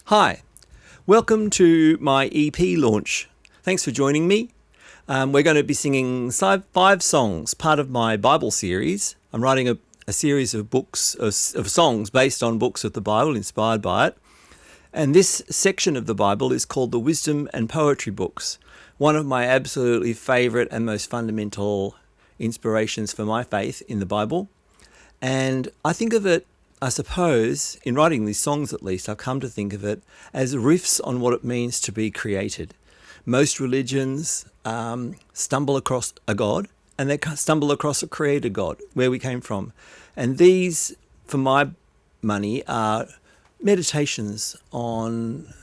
Hi, welcome to my EP launch. Thanks for joining me. We're going to be singing 5 songs, part of my Bible series. I'm writing a series of books, of songs based on books of the Bible, inspired by it. And this section of the Bible is called the Wisdom and Poetry books, one of my absolutely favourite and most fundamental inspirations for my faith in the Bible. And I think of it, I suppose, in writing these songs at least, I've come to think of it as riffs on what it means to be created. Most religions stumble across a God, and they stumble across a creator God, where we came from. And these, for my money, are meditations on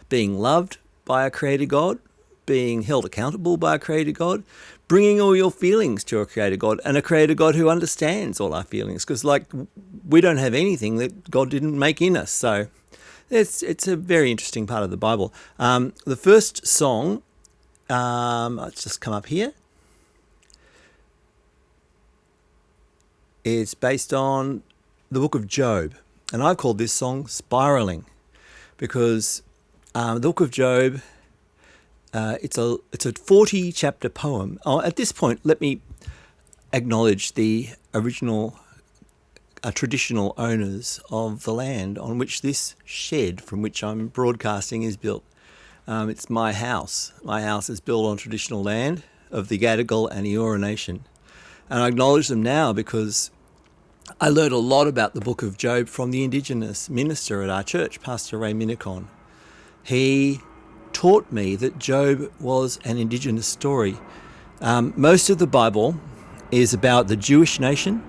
being loved by a creator God, being held accountable by a creator God, bringing all your feelings to a creator God, and a creator God who understands all our feelings, because we don't have anything that God didn't make in us. So it's a very interesting part of the Bible. The first song, let's just come up here. It's based on the book of Job, and I've called this song Spiraling, because the book of Job, it's a 40-chapter poem. At this point, let me acknowledge the original traditional owners of the land on which this shed from which I'm broadcasting is built. It's my house. My house is built on traditional land of the Gadigal and Eora Nation. And I acknowledge them now because I learned a lot about the book of Job from the Indigenous minister at our church, Pastor Ray Minicon. He taught me that Job was an Indigenous story. Most of the Bible is about the Jewish nation,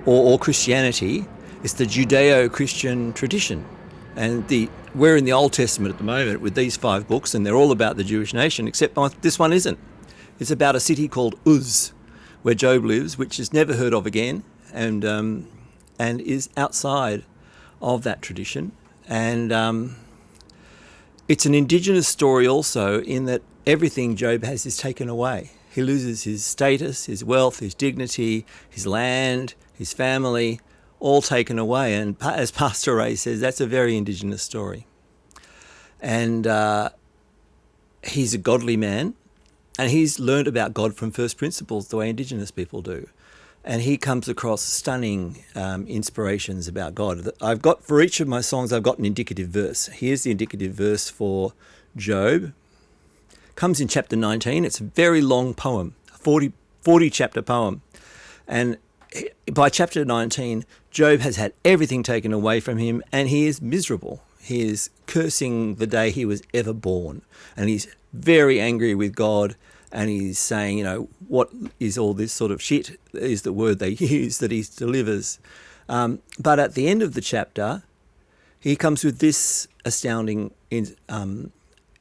or Christianity. It's the Judeo-Christian tradition. And we're in the Old Testament at the moment with these 5 books, and they're all about the Jewish nation, except this one isn't. It's about a city called Uz, where Job lives, which is never heard of again, and is outside of that tradition. And it's an Indigenous story also, in that everything Job has is taken away. He loses his status, his wealth, his dignity, his land, his family, all taken away. And as Pastor Ray says, that's a very Indigenous story. And he's a godly man, and he's learned about God from first principles the way Indigenous people do. And he comes across stunning inspirations about God. For each of my songs, I've got an indicative verse. Here's the indicative verse for Job. Comes in chapter 19. It's a very long poem, a 40-chapter poem. And by chapter 19, Job has had everything taken away from him, and he is miserable. He is cursing the day he was ever born. And he's very angry with God. And he's saying, what is all this sort of shit, is the word they use that he delivers. But at the end of the chapter, he comes with this astounding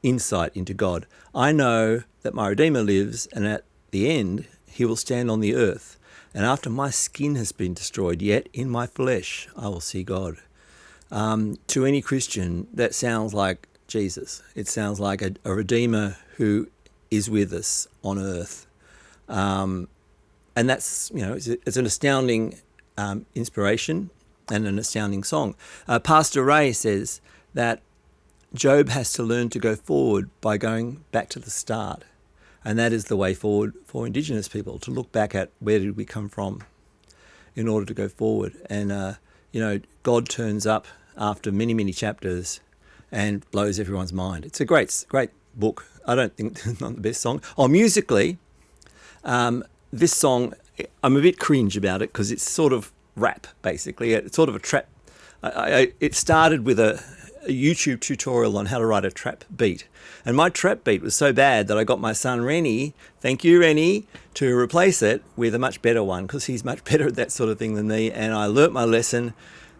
insight into God. I know that my Redeemer lives, and at the end, he will stand on the earth. And after my skin has been destroyed, yet in my flesh I will see God. To any Christian, that sounds like Jesus. It sounds like a Redeemer who is with us on earth. And that's, it's an astounding inspiration and an astounding song. Pastor Ray says that Job has to learn to go forward by going back to the start. And that is the way forward for Indigenous people, to look back at where did we come from in order to go forward. And, God turns up after many, many chapters and blows everyone's mind. It's a great book. I don't think it's not the best song. Musically, this song, I'm a bit cringe about it because it's sort of rap, basically. It's sort of a trap. It started with a YouTube tutorial on how to write a trap beat. And my trap beat was so bad that I got my son Rennie, thank you Rennie, to replace it with a much better one, because he's much better at that sort of thing than me. And I learnt my lesson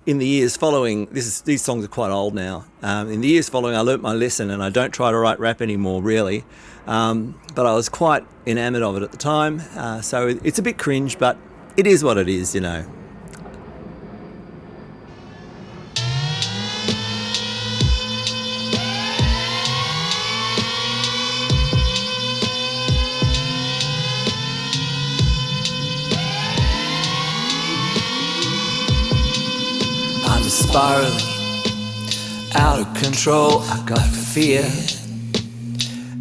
in the years following. These songs are quite old now. In the years following, I learnt my lesson, and I don't try to write rap anymore, really. But I was quite enamoured of it at the time. So it's a bit cringe, but it is what it is, I'm spiraling out of control. I've got fear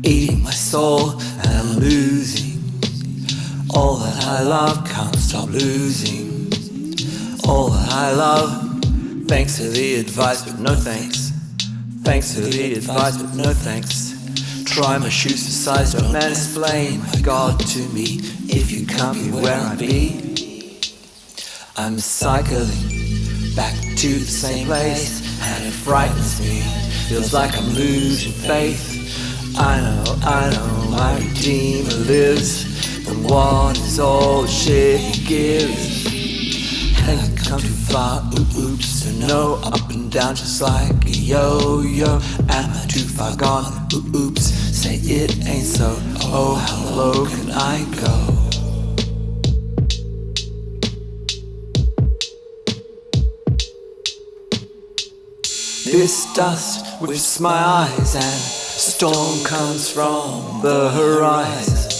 eating my soul, and I'm losing all that I love. Can't stop losing all that I love. Thanks for the advice, but no thanks. Thanks for the advice, but no thanks. Try my shoes for size, don't mansplain my God to me. If you can't be where I be, I'm cycling back to the same place, and it frightens me. Feels like I'm losing faith. I know my Redeemer lives, but what is all the shit he gives? Think I come too far, oops, to know up and down just like a yo-yo. Am I too far gone, oops, say it ain't so. Oh, how low can I go? This dust whips my eyes, and storm comes from the horizon.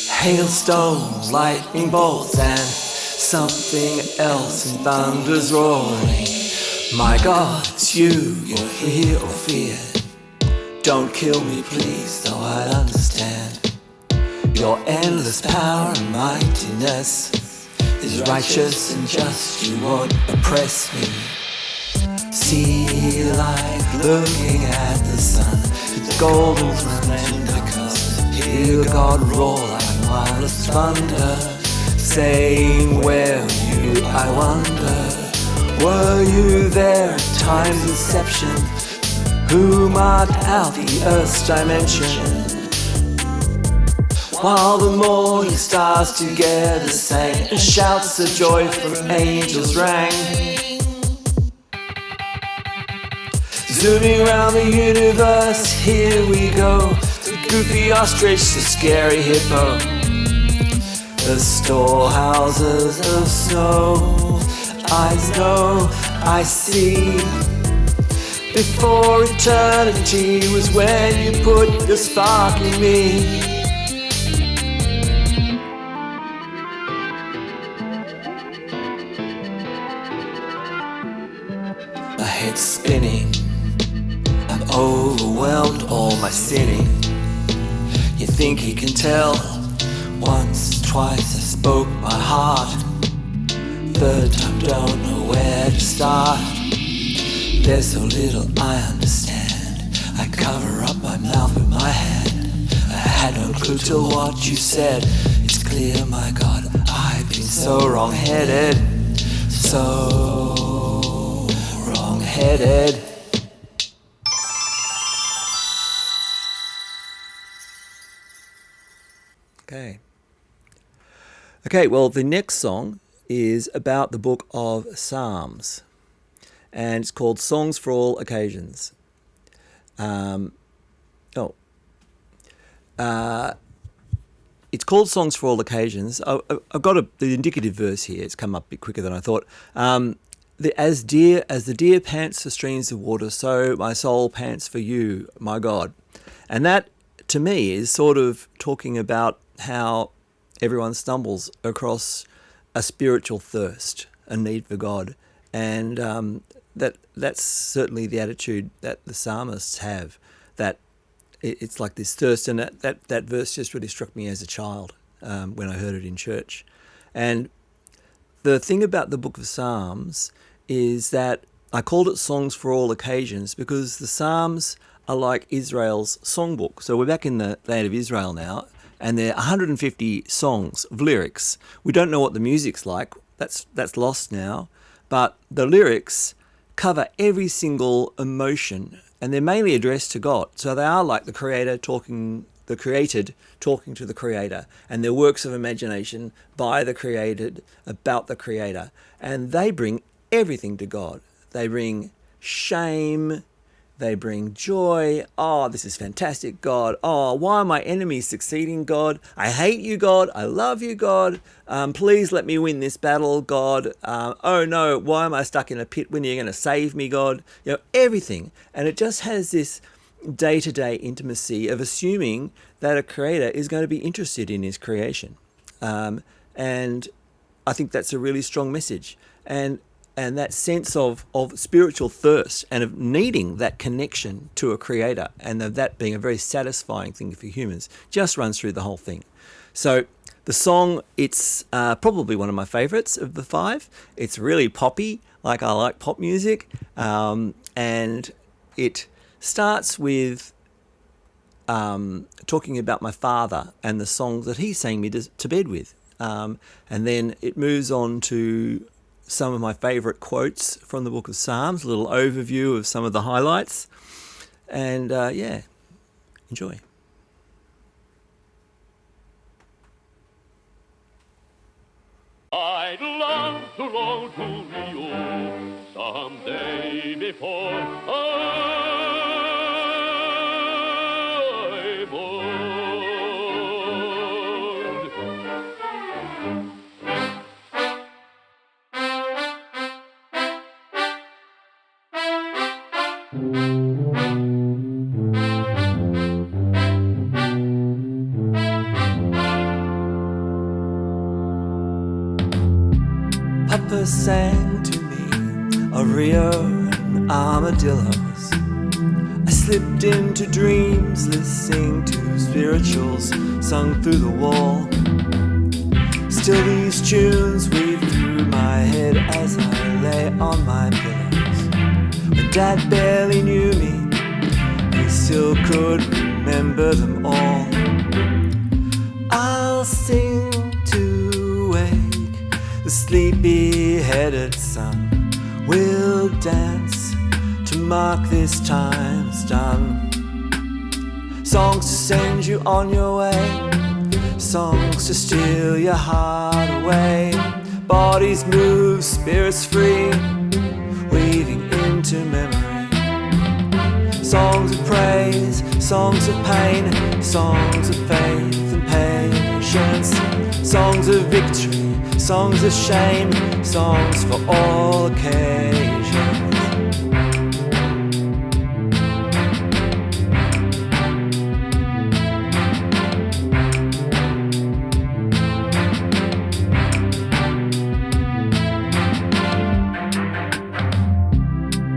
Hailstones, lightning bolts, and something else, and thunder's roaring. My God, it's you, you're here or fear. Don't kill me, please, though I understand. Your endless power and mightiness is righteous and just. You won't oppress me. See, like looking at the sun, it's golden splendor. Hear God roar like marvelous thunder, saying, where were you, I wonder? Were you there at time's inception? Who marked out the earth's dimension? While the morning stars together sang, and shouts of joy from angels rang. Zooming around the universe, here we go. The goofy ostrich, the scary hippo, the storehouses of snow. I know, I see. Before eternity was when you put your spark in me. My head's spinning, I'm overwhelmed, all my sinning. You think he can tell? Once, twice I spoke my heart. Third time, don't know where to start. There's so little I understand. I cover up my mouth with my hand. I had no clue till what you said. It's clear, my God, I've been so wrong-headed. So wrong-headed. Okay, well, the next song is about the book of Psalms, and it's called Songs for All Occasions. It's called Songs for All Occasions. I've got the indicative verse here. It's come up a bit quicker than I thought. As the deer pants for streams of water, so my soul pants for you, my God. And that, to me, is sort of talking about how everyone stumbles across a spiritual thirst, a need for God. And that's certainly the attitude that the psalmists have, that it's like this thirst. And that verse just really struck me as a child when I heard it in church. And the thing about the book of Psalms is that I called it Songs for All Occasions because the Psalms are like Israel's songbook. So we're back in the land of Israel now, and there are 150 songs of lyrics. We don't know what the music's like. That's lost now. But the lyrics cover every single emotion, and they're mainly addressed to God. So they are like the created talking to the creator, and they're works of imagination by the created about the creator. And they bring everything to God. They bring shame. They bring joy. Oh, this is fantastic, God. Oh, why are my enemies succeeding, God? I hate you, God. I love you, God. Please let me win this battle, God. Oh no, why am I stuck in a pit when you're going to save me, God? You know, everything. And it just has this day-to-day intimacy of assuming that a creator is going to be interested in his creation. And I think that's a really strong message. And and that sense of spiritual thirst and of needing that connection to a creator, and of that being a very satisfying thing for humans, just runs through the whole thing. So the song, it's probably one of my favorites of the five. It's really poppy, like I like pop music, and it starts with talking about my father and the songs that he sang me to bed with. And then it moves on to some of my favourite quotes from the book of Psalms, a little overview of some of the highlights. And yeah, enjoy. I'd love to roll to Rio someday before I'm old. Papa sang to me of Rio and armadillos. I slipped into dreams listening to spirituals sung through the wall. Still these tunes weave through my head as I lay on my pillows. When Dad barely knew me, he still could remember them all. I'll sing to wake the sleepy-headed sun. We'll dance to mark this time's done. Songs to send you on your way, songs to steal your heart away. Bodies move, spirits free, weaving into memory. Songs of praise, songs of pain, songs of faith and patience. Songs of victory, songs of shame, songs for all occasions.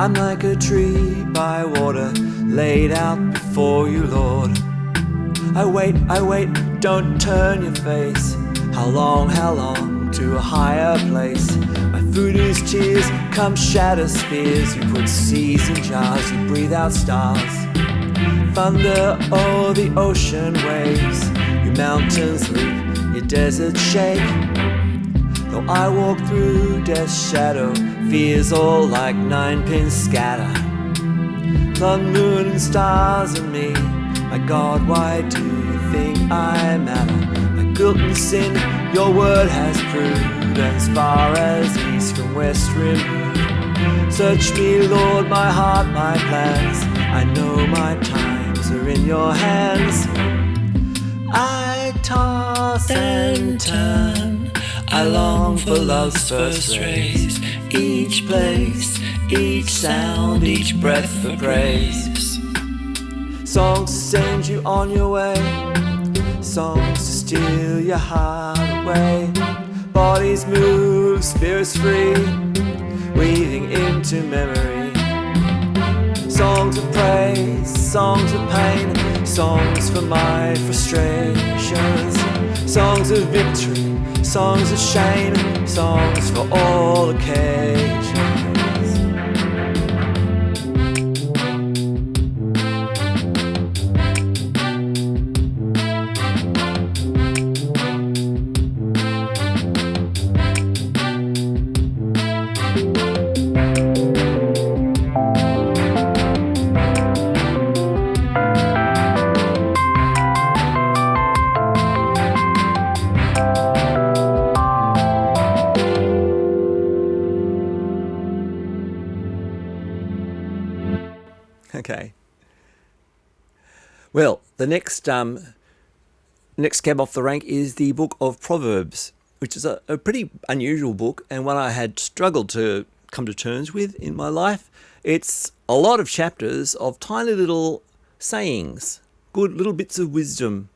I'm like a tree by water, laid out before you, Lord. I wait, don't turn your face. How long to a higher place? My food is tears, come shatter spears. You put seas in jars, you breathe out stars. Thunder o'er the ocean waves, your mountains leap, your deserts shake. Though I walk through death's shadow, fears all like ninepins scatter. Sun, moon and stars and me, my God, why do you think I matter? My guilt and sin, your word has proved, as far as east from west removed. Search me, Lord, my heart, my plans. I know my times are in your hands. I toss and turn, I long for love's first rays. Each place, each sound, each breath for praise. Songs to send you on your way, songs to steal your heart away. Bodies move, spirits free, weaving into memory. Songs of praise, songs of pain, songs for my frustrations. Songs of victory, songs of shame, songs for all occasions. Okay. Well, the next cab off the rank is the book of Proverbs, which is a pretty unusual book and one I had struggled to come to terms with in my life. It's a lot of chapters of tiny little sayings, good little bits of wisdom,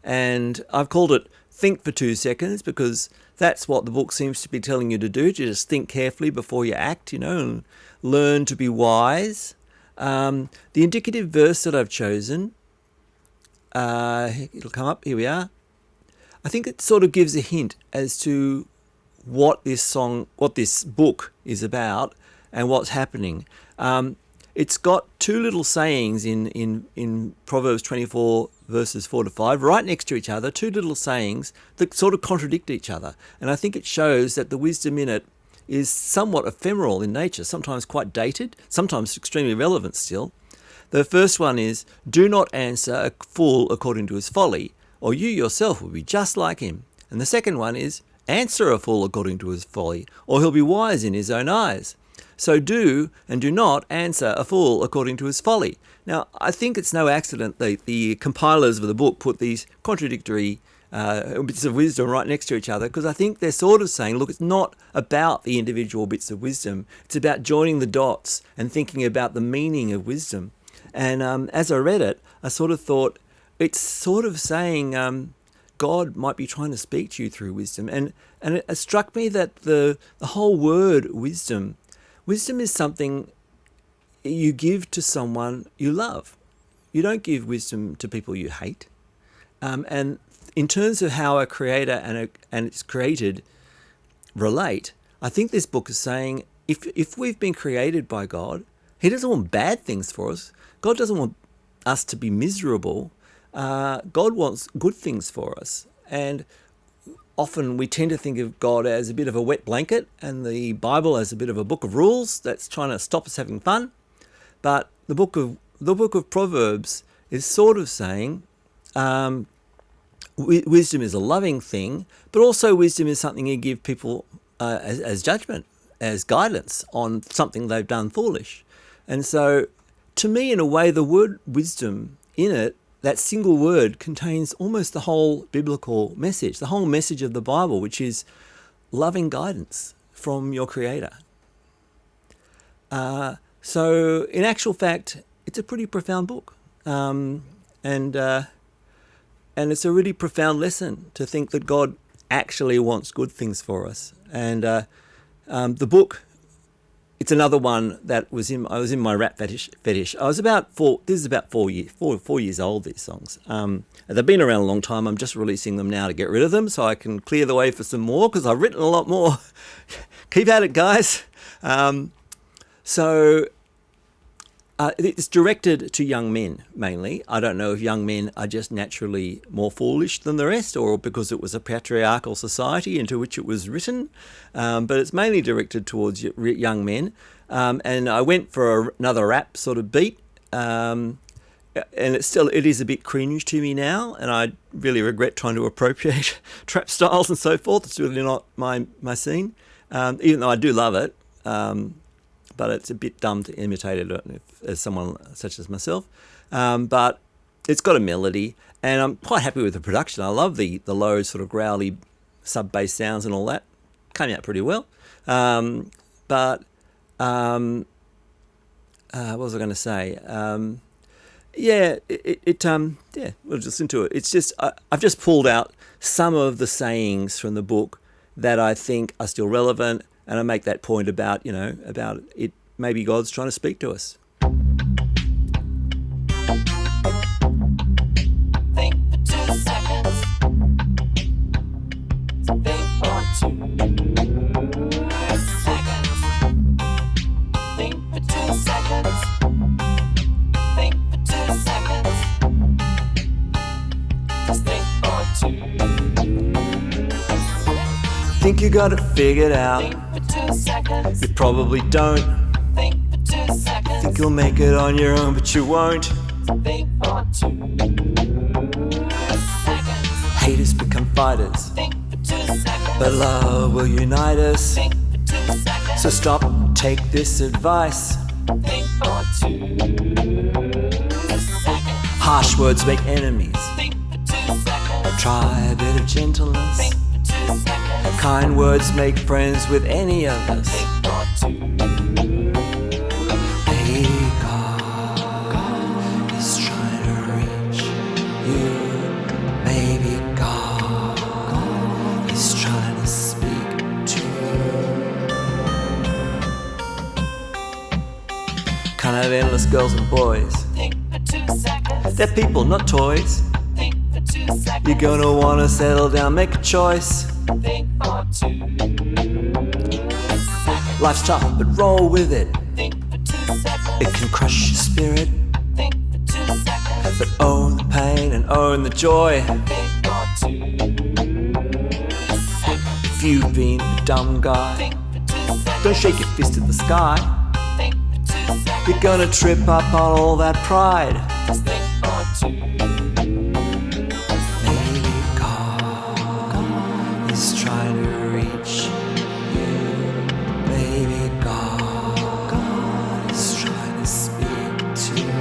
and I've called it think for 2 seconds, because that's what the book seems to be telling you to do, to just think carefully before you act, and learn to be wise. The indicative verse that I've chosen, it'll come up, here we are. I think it sort of gives a hint as to what this book is about and what's happening. It's got 2 little sayings in Proverbs 24 verses 4 to 5, right next to each other, 2 little sayings that sort of contradict each other. And I think it shows that the wisdom in it is somewhat ephemeral in nature, sometimes quite dated, sometimes extremely relevant still. The first one is, do not answer a fool according to his folly, or you yourself will be just like him. And the second one is, answer a fool according to his folly, or he'll be wise in his own eyes. So do and do not answer a fool according to his folly. Now, I think it's no accident that the compilers of the book put these contradictory bits of wisdom right next to each other, because I think they're sort of saying, look, it's not about the individual bits of wisdom. It's about joining the dots and thinking about the meaning of wisdom. And as I read it, I sort of thought it's sort of saying God might be trying to speak to you through wisdom. And it struck me that the whole word wisdom is something you give to someone you love. You don't give wisdom to people you hate. And in terms of how a creator and its created relate, I think this book is saying if we've been created by God, he doesn't want bad things for us. God doesn't want us to be miserable. God wants good things for us. And often we tend to think of God as a bit of a wet blanket and the Bible as a bit of a book of rules that's trying to stop us having fun. But the book of Proverbs is sort of saying wisdom is a loving thing, but also wisdom is something you give people as judgment, as guidance on something they've done foolish. And so, to me, in a way, the word wisdom in it, that single word, contains almost the whole biblical message, the whole message of the Bible, which is loving guidance from your Creator. So, in actual fact, it's a pretty profound book. And it's a really profound lesson to think that God actually wants good things for us. And the book, it's another one that I was in my rap fetish. I was this is about 4 years old, these songs. They've been around a long time. I'm just releasing them now to get rid of them so I can clear the way for some more, because I've written a lot more. Keep at it, guys. It's directed to young men, mainly. I don't know if young men are just naturally more foolish than the rest, or because it was a patriarchal society into which it was written, but it's mainly directed towards young men. And I went for another rap sort of beat, and it is a bit cringe to me now, and I really regret trying to appropriate trap styles and so forth. It's really not my scene, even though I do love it. But it's a bit dumb to imitate it as someone such as myself. But it's got a melody, and I'm quite happy with the production. I love the low sort of growly sub-bass sounds and all that. Came out pretty well. What was I going to say? We'll just into it. It's just I've just pulled out some of the sayings from the book that I think are still relevant. And I make that point about it. Maybe God's trying to speak to us. Think for 2 seconds. Think for 2 seconds. Think for 2 seconds. Think for 2 seconds. Just think for 2. Think you got it figured out. You probably don't. Think for 2 seconds. Think you'll make it on your own, but you won't. Think for 2 seconds. Haters become fighters, Think for 2 seconds. but love will unite us. Think for 2 seconds. So stop, take this advice. Think for 2 seconds. Harsh words make enemies. Think for 2 seconds. Try a bit of gentleness. Think for 2 seconds. Kind words make friends with any of us. Think for 2. Hey, God is trying to reach you. Maybe God Can't have endless girls and boys. Think for 2 seconds. They're people, not toys. Think for 2 seconds. You're gonna wanna settle down, make a choice. Think for 2 seconds. Life's tough, but roll with it. Think for 2 seconds. It can crush your spirit, Think for 2 seconds. but own the pain and own the joy. Think for 2 seconds. If you've been a dumb guy, Think for 2 seconds. don't shake your fist at the sky. Think for 2 seconds. You're gonna trip up on all that pride. Just think for 2. Maybe God is trying to reach you. Maybe God is trying to speak to you.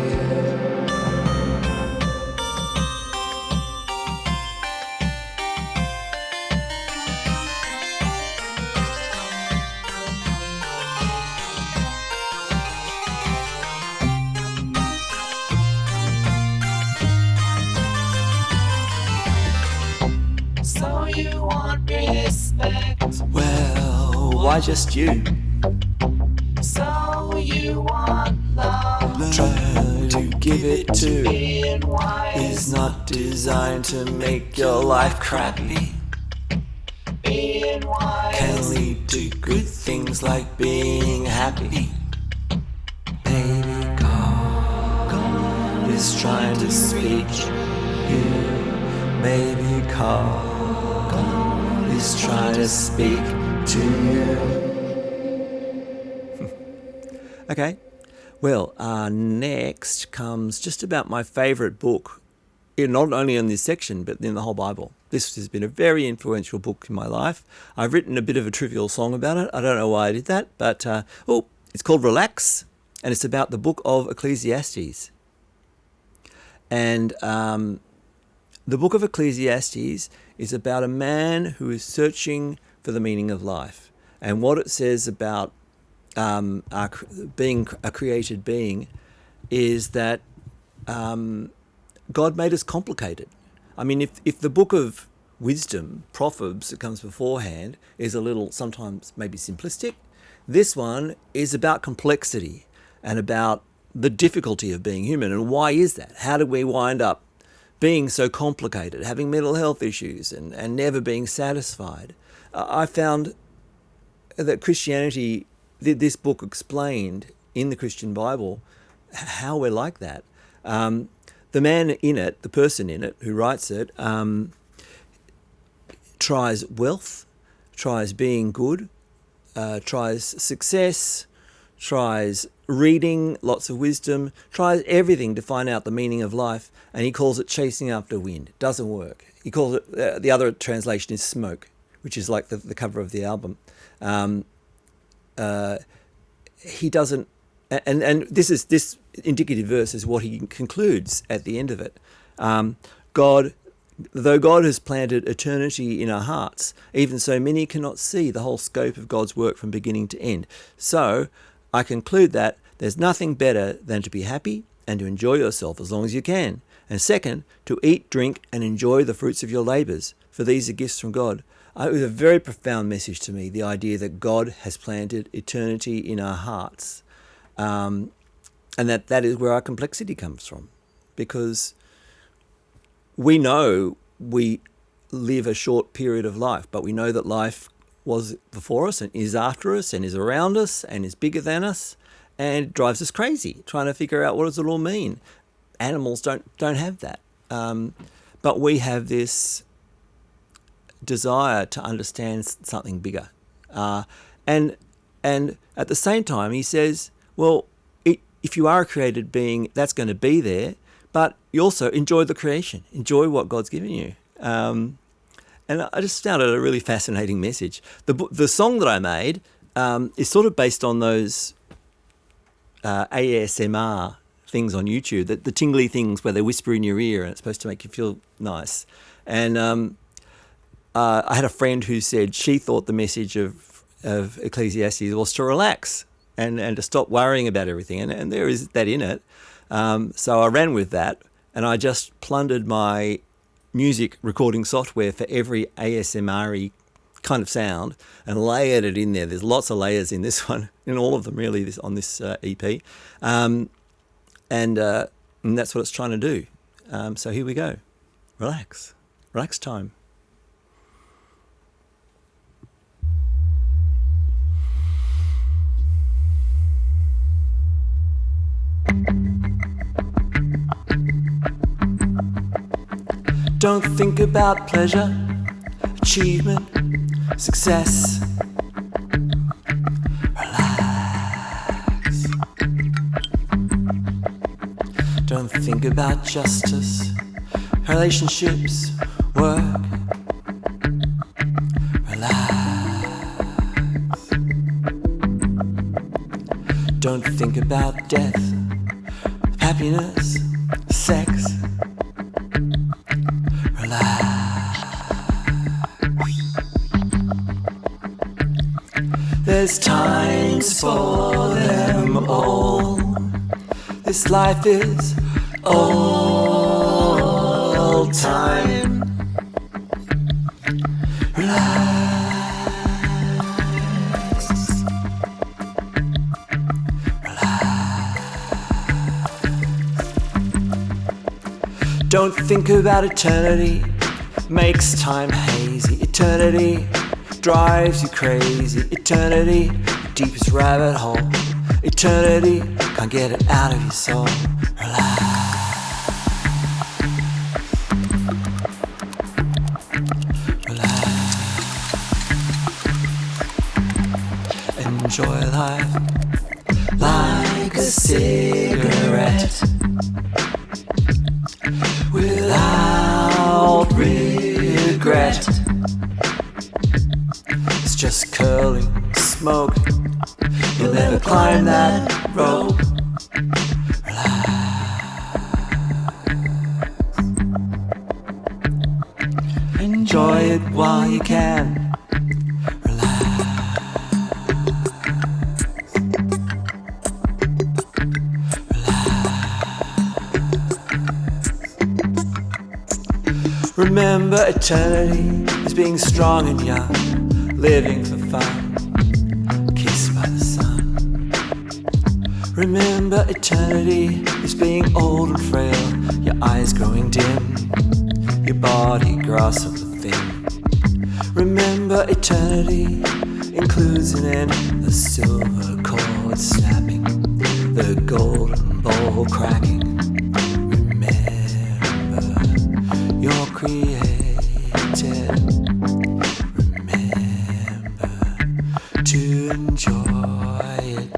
So you want respect. Well, why just you? So you want love. Try to give it to Being wise. is not designed to make your life crappy. Being wise. Can lead to good things like being happy. Maybe God is trying to speak you. Maybe God is trying to speak to you. Okay, well, next comes just about my favourite book, not only in this section, but in the whole Bible. This has been a very influential book in my life. I've written a bit of a trivial song about it. I don't know why I did that, but it's called Relax, and it's about the book of Ecclesiastes. And the book of Ecclesiastes is about a man who is searching for the meaning of life. And what it says about being a created being is that God made us complicated. I mean, if the book of wisdom, Proverbs, that comes beforehand, is a little sometimes maybe simplistic, this one is about complexity and about the difficulty of being human. And why is that? How did we wind up being so complicated, having mental health issues and never being satisfied? I found that Christianity, this book explained in the Christian Bible how we're like that. The man in it, the person in it who writes it, tries wealth, tries being good, tries success, tries reading, lots of wisdom, tries everything to find out the meaning of life, and he calls it chasing after wind. It doesn't work. He calls it, the other translation is smoke, which is like the cover of the album. He doesn't, and this indicative verse is what he concludes at the end of it. Though God has planted eternity in our hearts, even so many cannot see the whole scope of God's work from beginning to end. So I conclude that there's nothing better than to be happy and to enjoy yourself as long as you can. And second, to eat, drink, and enjoy the fruits of your labours, for these are gifts from God. It was a very profound message to me, the idea that God has planted eternity in our hearts, and that is where our complexity comes from. Because we know we live a short period of life, but we know that life was before us and is after us and is around us and is bigger than us and drives us crazy, trying to figure out what does it all mean. Animals don't have that. But we have this desire to understand something bigger. And at the same time, he says, well, if you are a created being, that's going to be there, but you also enjoy the creation, enjoy what God's given you. And I just found it a really fascinating message. The song that I made is sort of based on those ASMR things on YouTube, the tingly things where they whisper in your ear and it's supposed to make you feel nice. And I had a friend who said she thought the message of Ecclesiastes was to relax and to stop worrying about everything. And there is that in it. So I ran with that, and I just plundered my music recording software for every ASMR-y kind of sound and layered it in there. There's lots of layers in this one, in all of them really, on this EP. And that's what it's trying to do. So here we go. Relax. Relax time. Don't think about pleasure, achievement, success. Relax. Don't think about justice, relationships, work. Relax. Don't think about death, happiness, sex. There's times for them all. This life is all time. Relax. Relax. Don't think about eternity. Makes time hazy. Eternity drives you crazy. Eternity, deepest rabbit hole. Eternity, can't get it out of your soul. Relax. Relax. Enjoy life like a cigarette without regret. Just curling smoke. You'll never climb that rope. Relax. Enjoy it while you can. Relax. Relax. Remember, eternity is being strong and young. Living for fun, kissed by the sun. Remember, eternity is being old and frail. Your eyes growing dim, your body grasp of thin. Remember, eternity includes an end. The silver cord snapping, the golden bowl cracking. Remember, you're created. To enjoy it.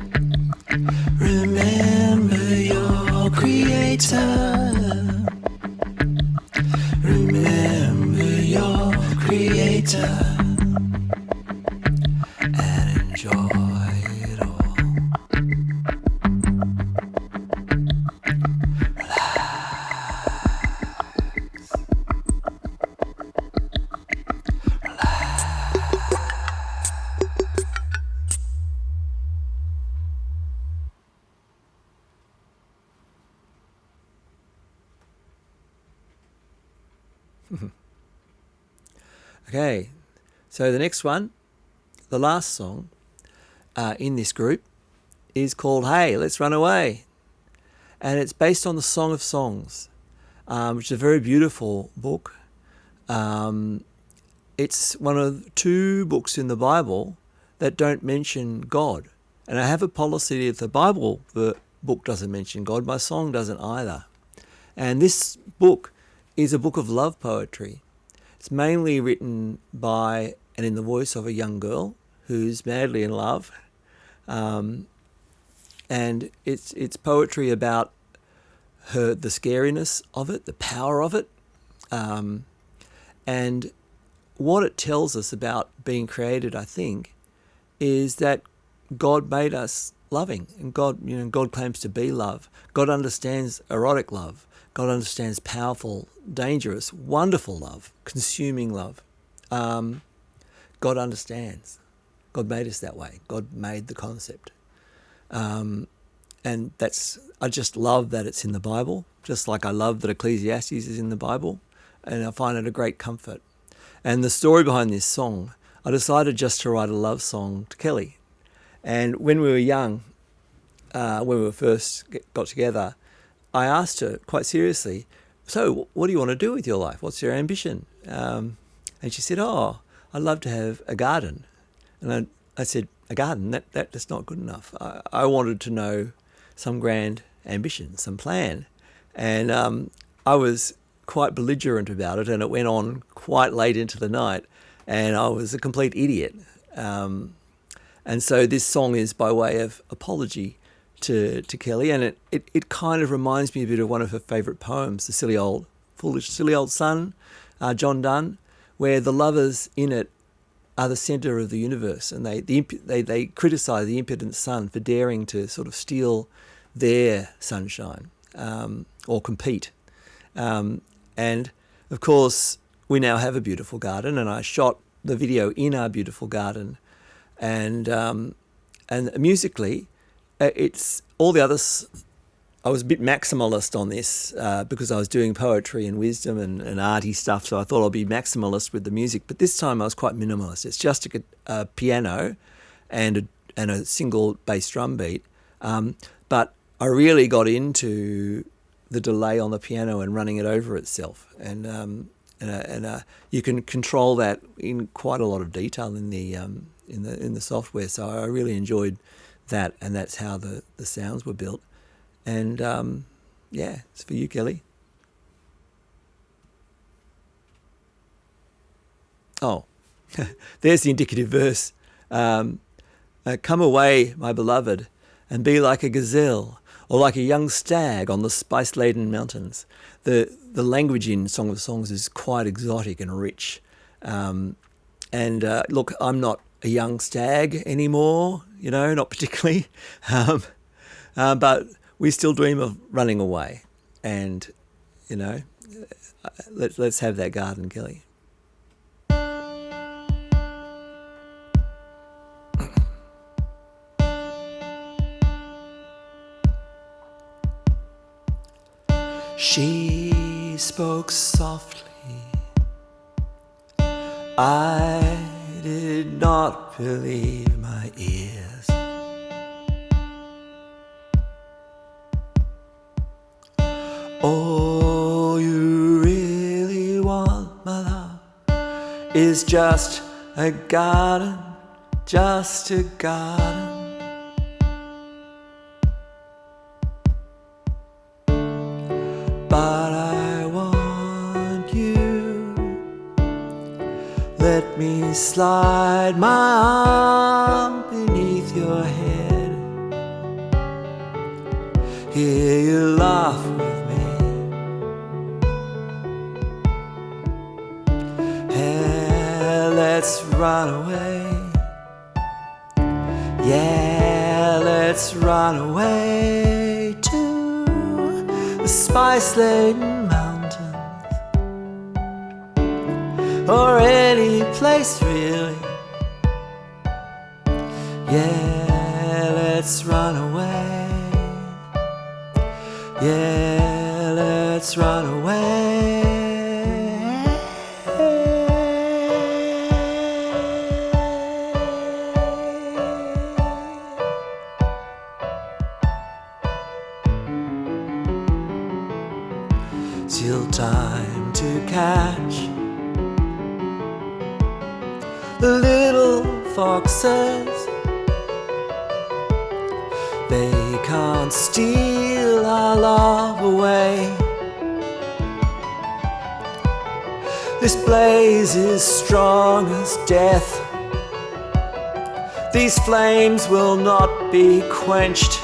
Remember your creator. Remember your creator. And enjoy it all. Okay, so the next one, the last song in this group is called Hey, Let's Run Away. And it's based on the Song of Songs, which is a very beautiful book. It's one of 2 books in the Bible that don't mention God. And I have a policy: if the Bible book doesn't mention God, my song doesn't either. And this book is a book of love poetry. It's mainly written by and in the voice of a young girl who's madly in love. And it's poetry about the scariness of it, the power of it, and what it tells us about being created, I think, is that God made us loving, and God claims to be love. God understands erotic love. God understands powerful, dangerous, wonderful love, consuming love. God understands. God made us that way. God made the concept. And I just love that it's in the Bible, just like I love that Ecclesiastes is in the Bible, and I find it a great comfort. And the story behind this song, I decided just to write a love song to Kelly. And when we were young, when we first got together, I asked her quite seriously, so what do you want to do with your life? What's your ambition? And she said, oh, I'd love to have a garden. And I said, a garden? That's not good enough. I wanted to know some grand ambition, some plan. And I was quite belligerent about it, and it went on quite late into the night, and I was a complete idiot. And so this song is by way of apology to Kelly, and it kind of reminds me a bit of one of her favourite poems, The Foolish Silly Old Sun, John Donne, where the lovers in it are the centre of the universe, and they criticise the impudent sun for daring to sort of steal their sunshine or compete. And of course, we now have a beautiful garden, and I shot the video in our beautiful garden, and musically, it's all the others. I was a bit maximalist on this because I was doing poetry and wisdom and arty stuff, so I thought I'd be maximalist with the music. But this time I was quite minimalist. It's just a piano and a single bass drum beat. But I really got into the delay on the piano and running it over itself, and you can control that in quite a lot of detail in the software. So I really enjoyed that, and that's how the sounds were built. And yeah, it's for you, Kelly. Oh, there's the indicative verse. Come away, my beloved, and be like a gazelle, or like a young stag on the spice-laden mountains. The language in Song of Songs is quite exotic and rich. Look, I'm not a young stag anymore, not particularly. But we still dream of running away. And, let's have that garden, Kelly. She spoke softly. I did not believe my ears. All you really want, my love, is just a garden, just a garden. But I want you. Let me slide my arm beneath your head. Hear you laugh with me. Hey, let's run away. Yeah, let's run away to the spice-laden mountains, or any place really. Yeah, let's run away. Yeah, let's run away. Till time to catch the little foxes. They can't steal our love away. This blaze is strong as death. These flames will not be quenched.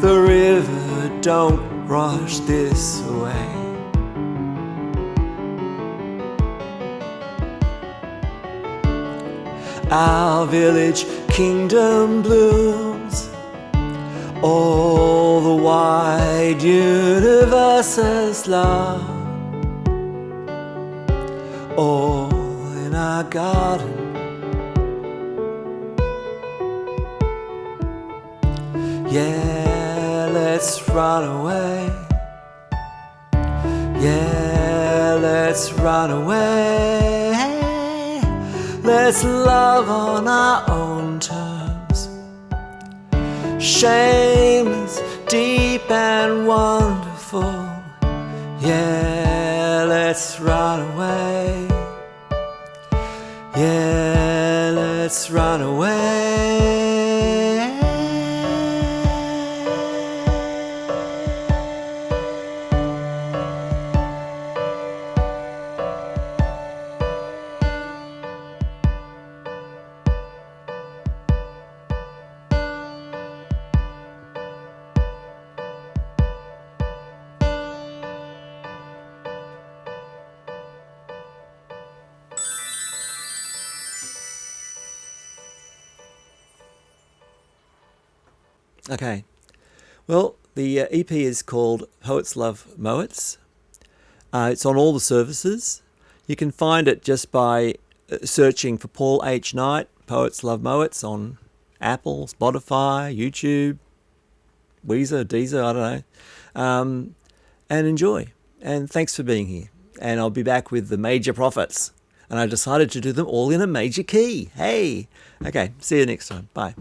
The river don't rush this away. Our village kingdom blooms. All the wide universe is love. All in our garden. Yeah, let's run away. Yeah, let's run away. Let's love on our own terms. Shameless, deep and wonderful. Yeah, let's run away. Yeah, let's run away. Okay, well, the EP is called Poets Love Moets. It's on all the services. You can find it just by searching for Paul H. Knight, Poets Love Moets, on Apple, Spotify, YouTube, Deezer, I don't know. And enjoy. And thanks for being here. And I'll be back with the major prophets. And I decided to do them all in a major key. Hey! Okay, see you next time. Bye.